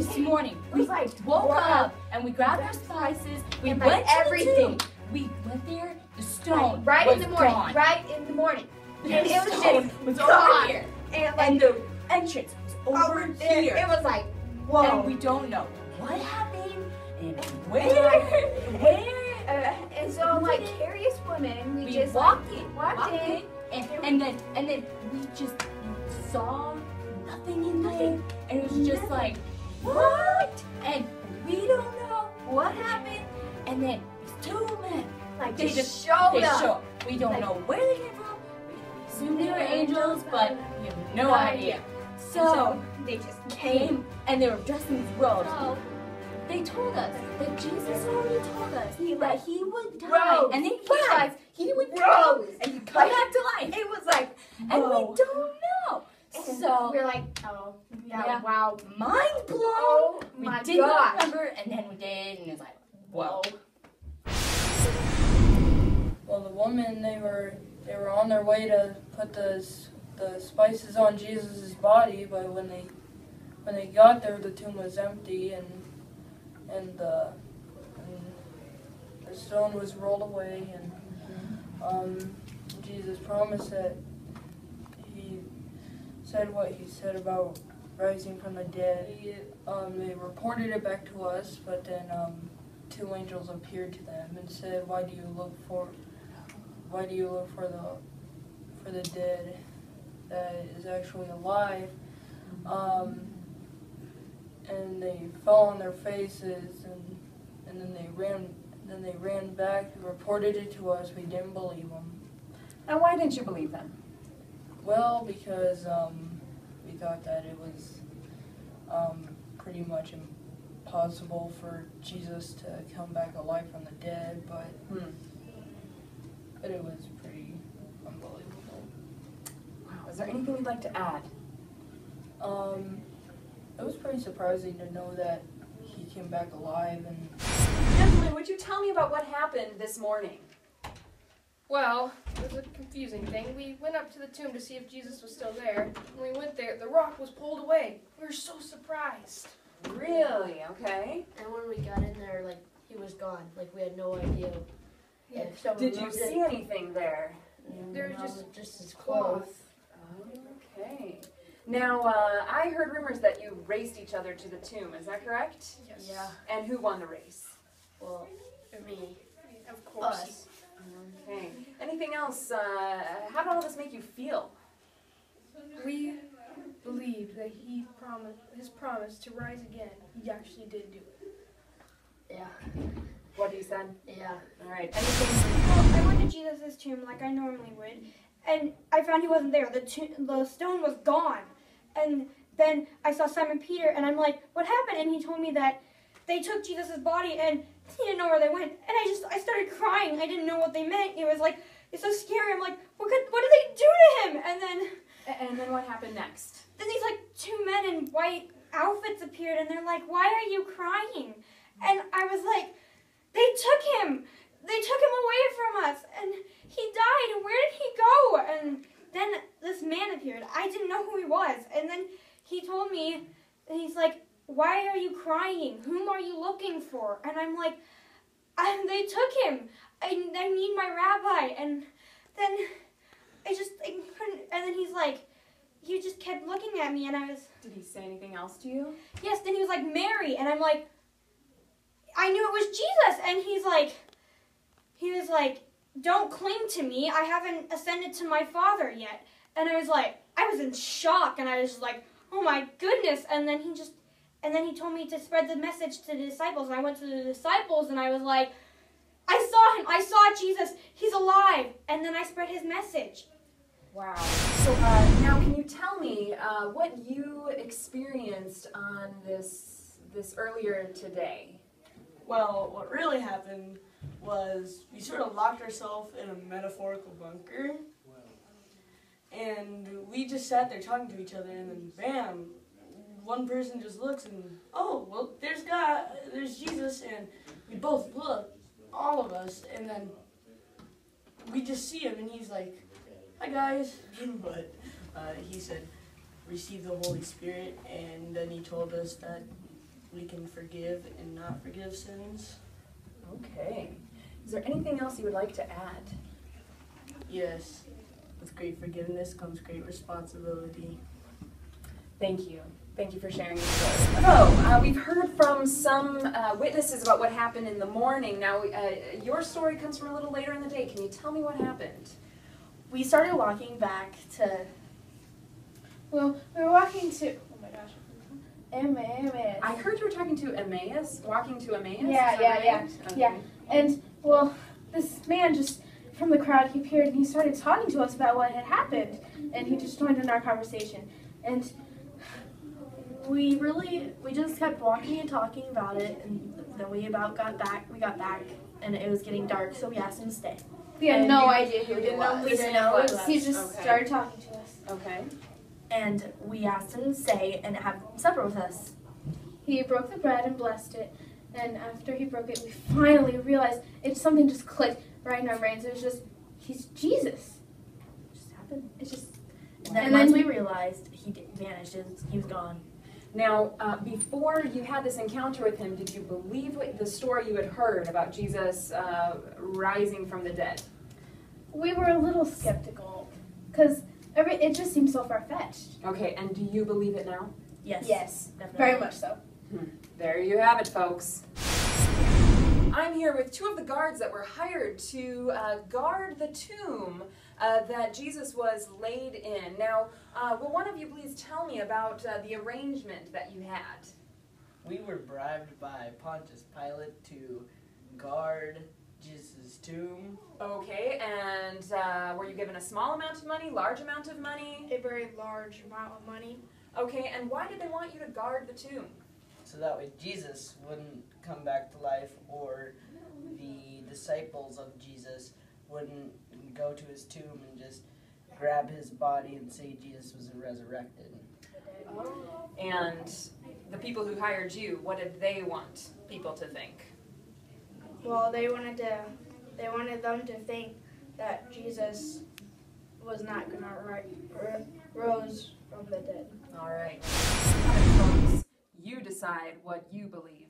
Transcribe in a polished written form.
this morning. We woke up and we grabbed our spices. We and went to everything. the tomb. We went there. The stone right was in the morning. gone. Right in the morning. The And it was stone just was gone. over here. And, And the entrance was over here. It was like, whoa. And we don't know what happened and where. And so, like curious women, we just walked walked in. And then we just saw nothing in there, and it was just like, what? And we don't know what happened. And then these two men, Like they just showed up. show up. We don't know where they came from. We assume they were angels, but we have no idea. So they just came, and they were dressed in these robes. So They told us that Jesus already told us that he would die, rose. and then he would rose. come, and he'd come back to life. It was like, And we whoa. don't know. So we're like, oh, yeah, wow. mind blown. Oh We my did not gosh. remember, and then we did, and it was like, whoa. Well, the women, they were on their way to put the spices on Jesus' body, but when they got there, the tomb was empty, and the stone was rolled away, and Jesus promised that he said what he said about rising from the dead. They reported it back to us, but then two angels appeared to them and said, "Why do you look for the dead that is actually alive?" And they fell on their faces, and then they ran back and reported it to us. We didn't believe them. And why didn't you believe them? Well, because we thought that it was pretty much impossible for Jesus to come back alive from the dead, but it was pretty unbelievable. Wow. Is there anything you'd like to add? It was pretty surprising to know that he came back alive, and Gentlemen, would you tell me about what happened this morning? Well, it was a confusing thing. We went up to the tomb to see if Jesus was still there. When we went there, the rock was pulled away. We were so surprised. Really? Okay. And when we got in there, like, he was gone. Like, we had no idea. If someone Did you moved see it. anything there? There was No, just his cloth. Okay. Now, I heard rumors that you raced each other to the tomb. Is that correct? Yes. Yeah. And who won the race? Well, me. Of course. Us. Okay. Anything else? How did all this make you feel? We believed that his promise to rise again, he actually did do it. Yeah. What you said? Yeah. All right. Anything? Well, I went to Jesus' tomb like I normally would, and I found he wasn't there. The stone was gone. And then I saw Simon Peter, and I'm like, what happened? And he told me that they took Jesus' body, and he didn't know where they went. And I started crying. I didn't know what they meant. It was like, it's so scary. I'm like, what did they do to him? And then what happened next? Then these like two men in white outfits appeared, and they're like, why are you crying? And I was like, they took him away from us, and he died. Where did he go? And then this man appeared. I didn't know who he was. And then he told me, and he's like, why are you crying? Whom are you looking for? And I'm like, they took him. I need my rabbi. And then I couldn't, and then he's like, he just kept looking at me, and I was... Did he say anything else to you? Yes, then he was like, Mary, and I'm like, I knew it was Jesus, and he was like, don't cling to me, I haven't ascended to my Father yet. And I was in shock, and I was like, oh my goodness, and then he told me to spread the message to the disciples, and I went to the disciples, and I was like, I saw him, I saw Jesus, he's alive, and then I spread his message. Wow. So now can you tell me what you experienced on this earlier today? Well, what really happened was we sort of locked ourselves in a metaphorical bunker, and we just sat there talking to each other, and then bam, one person just looks and, oh, well, there's God, there's Jesus, and we both look, all of us, and then we just see him, and he's like, hi guys, but he said, receive the Holy Spirit, and then he told us that we can forgive and not forgive sins. Okay. Is there anything else you would like to add? Yes, with great forgiveness comes great responsibility. Thank you. Thank you for sharing your story. So, we've heard from some witnesses about what happened in the morning. Now, your story comes from a little later in the day. Can you tell me what happened? We started walking back to, Well, we were walking to. Oh my gosh. Emmaus. I heard you were talking to Emmaus, walking to Emmaus. Yeah, is that yeah, right? yeah, Okay. yeah. And, well, this man just, from the crowd, he appeared and he started talking to us about what had happened. And he just joined in our conversation. And we just kept walking and talking about it. And then we got back, and it was getting dark, so we asked him to stay. We had And no we- idea who We he didn't know was. who he was. He just Okay. started talking to us. Okay. And we asked him to stay and have supper with us. He broke the bread and blessed it. And after he broke it, we finally realized something just clicked right in our brains. It was just, he's Jesus. It just happened. It just. And then once we realized, he vanished. He was gone. Now, before you had this encounter with him, did you believe the story you had heard about Jesus rising from the dead? We were a little skeptical because it just seemed so far-fetched. Okay, and do you believe it now? Yes. Yes, Definitely. very much so. There you have it, folks. I'm here with two of the guards that were hired to guard the tomb that Jesus was laid in. Now, will one of you please tell me about the arrangement that you had? We were bribed by Pontius Pilate to guard Jesus' tomb. Okay, and were you given a small amount of money, large amount of money? A very large amount of money. Okay, and why did they want you to guard the tomb? So that way Jesus wouldn't come back to life, or the disciples of Jesus wouldn't go to his tomb and just grab his body and say Jesus was resurrected. And the people who hired you, what did they want people to think? Well, they wanted them to think that Jesus was not gonna rose from the dead. All right. Folks, you decide what you believe.